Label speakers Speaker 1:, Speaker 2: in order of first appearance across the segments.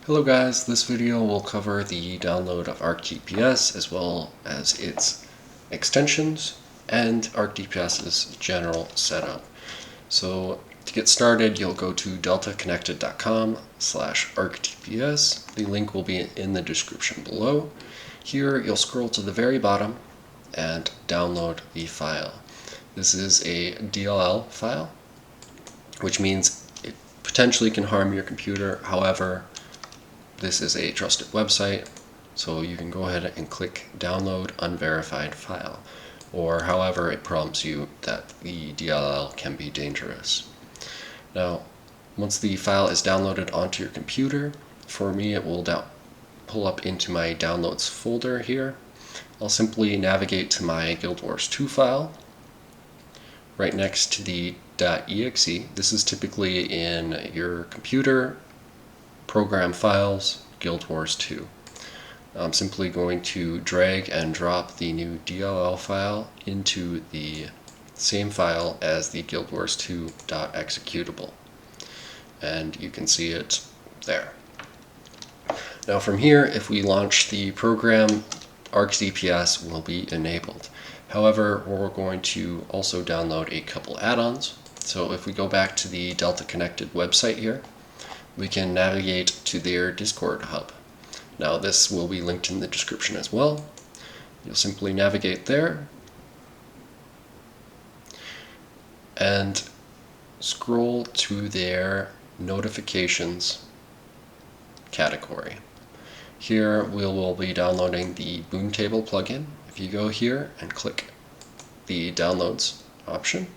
Speaker 1: Hello guys, this video will cover the download of ArcDPS as well as its extensions and ArcDPS's general setup. So to get started, you'll go to deltaconnected.com/ArcDPS. The link will be in the description below. Here you'll scroll to the very bottom and download the file. This is a DLL file, which means it potentially can harm your computer. However, this is a trusted website, so you can go ahead and click download unverified file, or however it prompts you that the DLL can be dangerous. Now, once the file is downloaded onto your computer, for me it will pull up into my downloads folder here. I'll simply navigate to my Guild Wars 2 file, right next to the .exe. This is typically in your computer program files, Guild Wars 2. I'm simply going to drag and drop the new DLL file into the same file as the Guild Wars 2 .executable, and you can see it there. Now from here, if we launch the program, ArcDPS will be enabled. However, we're going to also download a couple add-ons. So if we go back to the Delta Connected website here, we can navigate to their Discord hub. Now this will be linked in the description as well. You'll simply navigate there and scroll to their notifications category. Here we will be downloading the Boomtable plugin. If you go here and click the downloads option,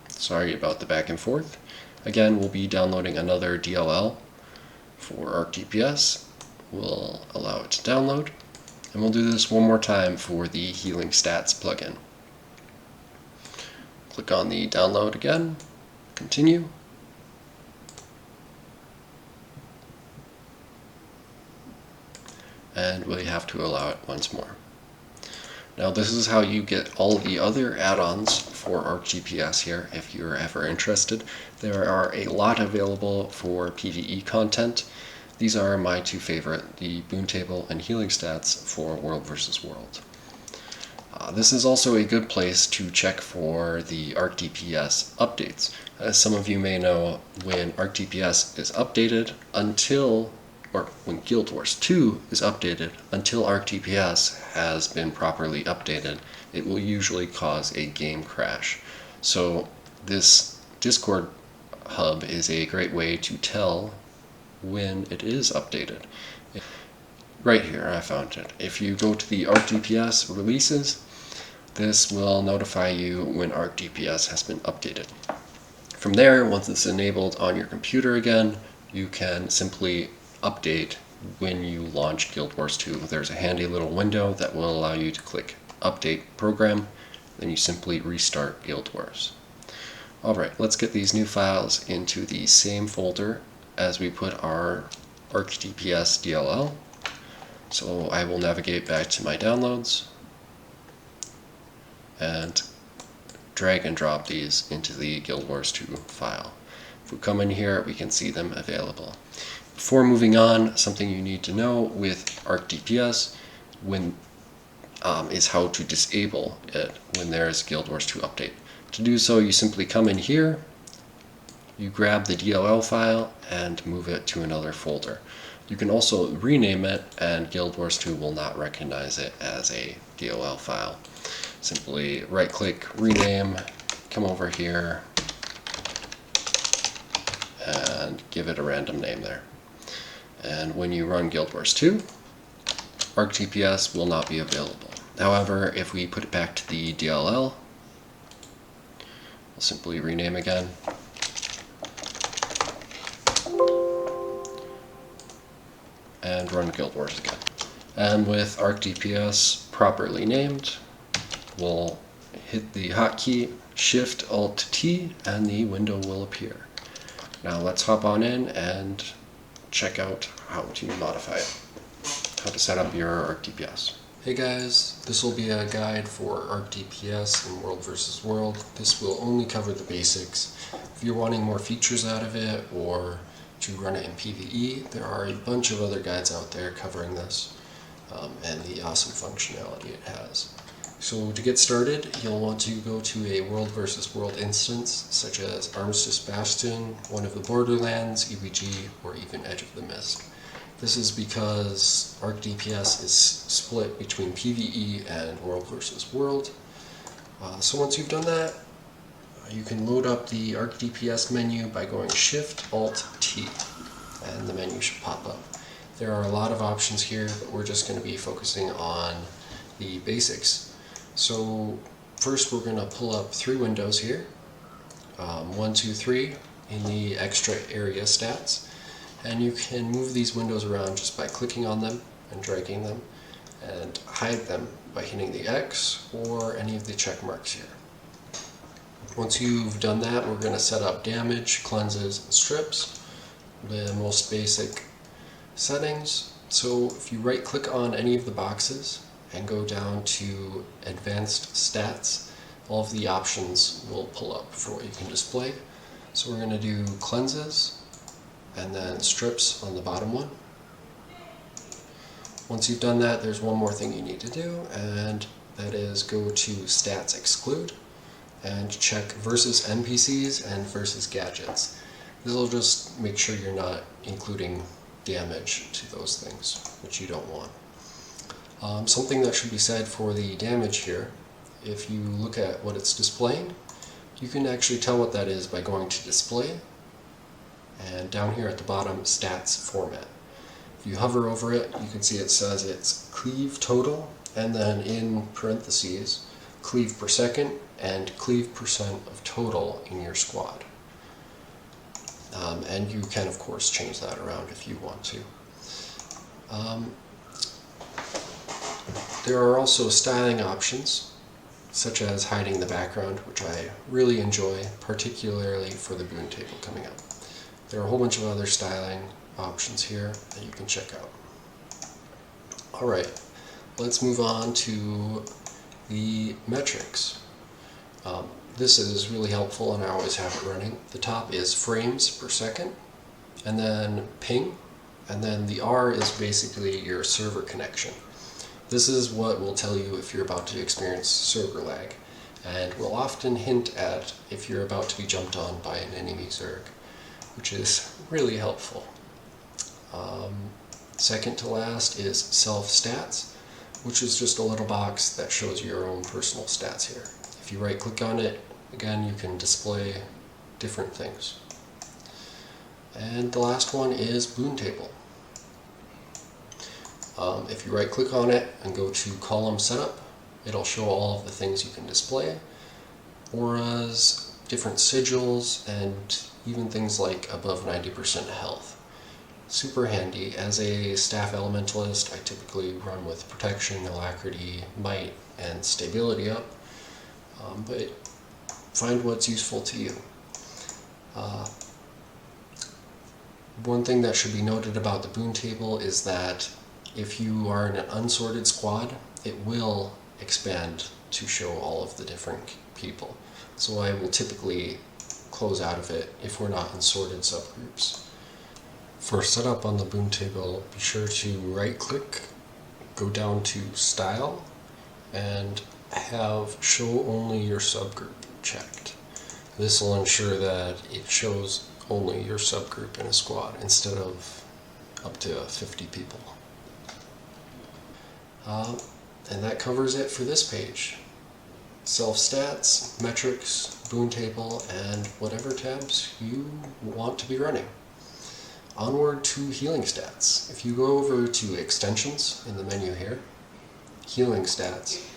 Speaker 1: sorry about the back and forth. Again, we'll be downloading another DLL for ArcDPS. We'll allow it to download, and we'll do this one more time for the Healing Stats plugin. Click on the download again, continue, and we have to allow it once more. Now this is how you get all the other add-ons for ArcDPS here if you're ever interested. There are a lot available for PvE content. These are my two favorite, the Boomtable and Healing Stats for World vs. World. This is also a good place to check for the ArcDPS updates. As some of you may know, when ArcDPS is updated when Guild Wars 2 is updated, until ArcDPS has been properly updated, it will usually cause a game crash. So this Discord hub is a great way to tell when it is updated. Right here, I found it. If you go to the ArcDPS releases, this will notify you when ArcDPS has been updated. From there, once it's enabled on your computer again, you can simply update when you launch Guild Wars 2. There's a handy little window that will allow you to click Update Program, then you simply restart Guild Wars. Alright, let's get these new files into the same folder as we put our ArcDPS DLL. So I will navigate back to my downloads and drag and drop these into the Guild Wars 2 file. If we come in here, we can see them available. Before moving on, something you need to know with ArcDPS is how to disable it when there is Guild Wars 2 update. To do so, you simply come in here, you grab the DLL file and move it to another folder. You can also rename it, and Guild Wars 2 will not recognize it as a DLL file. Simply right-click, rename, come over here, and give it a random name there. And when you run Guild Wars 2, ArcDPS will not be available. However, if we put it back to the DLL, we'll simply rename again, and run Guild Wars again. And with ArcDPS properly named, we'll hit the hotkey Shift+T and the window will appear. Now let's hop on in and check out how to modify it, how to set up your ArcDPS. Hey guys, this will be a guide for ArcDPS in World vs. World. This will only cover the basics. If you're wanting more features out of it, or to run it in PvE. There are a bunch of other guides out there covering this and the awesome functionality it has. So to get started, you'll want to go to a world versus world instance, such as Armistice Bastion, one of the Borderlands, EVG, or even Edge of the Mist. This is because ArcDPS is split between PvE and world versus world. So once you've done that, you can load up the ArcDPS menu by going Shift-Alt+T, and the menu should pop up. There are a lot of options here, but we're just going to be focusing on the basics. So first we're going to pull up 3 windows here, 1, 2, 3 in the extra area stats, and you can move these windows around just by clicking on them and dragging them, and hide them by hitting the X or any of the check marks here. Once you've done that, we're going to set up damage, cleanses, and strips, the most basic settings. So if you right click on any of the boxes and go down to advanced stats, all of the options will pull up for what you can display. So we're going to do cleanses and then strips on the bottom one. Once you've done that, there's one more thing you need to do, and that is go to stats exclude and check versus NPCs and versus gadgets. This will just make sure you're not including damage to those things, which you don't want. Something that should be said for the damage here, if you look at what it's displaying, you can actually tell what that is by going to display, and down here at the bottom, stats format. If you hover over it, you can see it says it's cleave total, and then in parentheses, cleave per second, and cleave percent of total in your squad. And you can, of course, change that around if you want to. There are also styling options, such as hiding the background, which I really enjoy, particularly for the boon table coming up. There are a whole bunch of other styling options here that you can check out. Alright, let's move on to the metrics. This is really helpful, and I always have it running. The top is frames per second, and then ping, and then the R is basically your server connection. This is what will tell you if you're about to experience server lag, and will often hint at if you're about to be jumped on by an enemy Zerg, which is really helpful. Second to last is self stats, which is just a little box that shows your own personal stats here. If you right click on it, again, you can display different things. And the last one is boon table. If you right click on it and go to column setup, it'll show all of the things you can display, auras, different sigils, and even things like above 90% health. Super handy. As a staff elementalist, I typically run with protection, alacrity, might, and stability up, but find what's useful to you. One thing that should be noted about the boon table is that if you are in an unsorted squad, it will expand to show all of the different people. So I will typically close out of it if we're not in sorted subgroups. For setup on the boon table, be sure to right click, go down to style, and have show only your subgroup checked. This will ensure that it shows only your subgroup in a squad instead of up to 50 people. And that covers it for this page. Self stats, metrics, boon table, and whatever tabs you want to be running. Onward to healing stats. If you go over to extensions in the menu here, healing stats,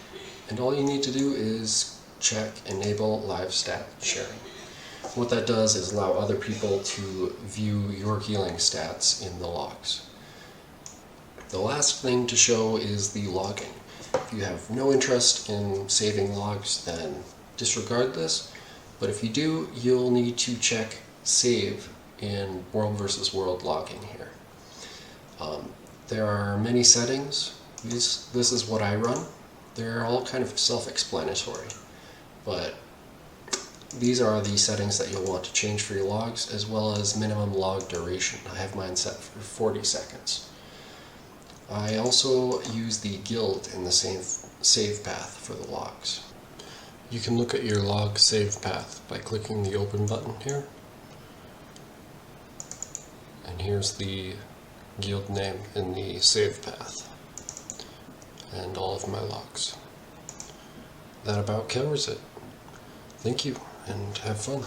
Speaker 1: and all you need to do is check enable live stat sharing. What that does is allow other people to view your healing stats in the logs. The last thing to show is the logging. If you have no interest in saving logs, then disregard this, but if you do, you'll need to check save in world versus world logging here. There are many settings. This is what I run. They're all kind of self-explanatory, but These are the settings that you'll want to change for your logs, as well as minimum log duration. I have mine set for 40 seconds. I also use the guild in the save path for the logs. You can look at your log save path by clicking the open button here. And here's the guild name in the save path. And all of my logs. That about covers it. Thank you, and have fun.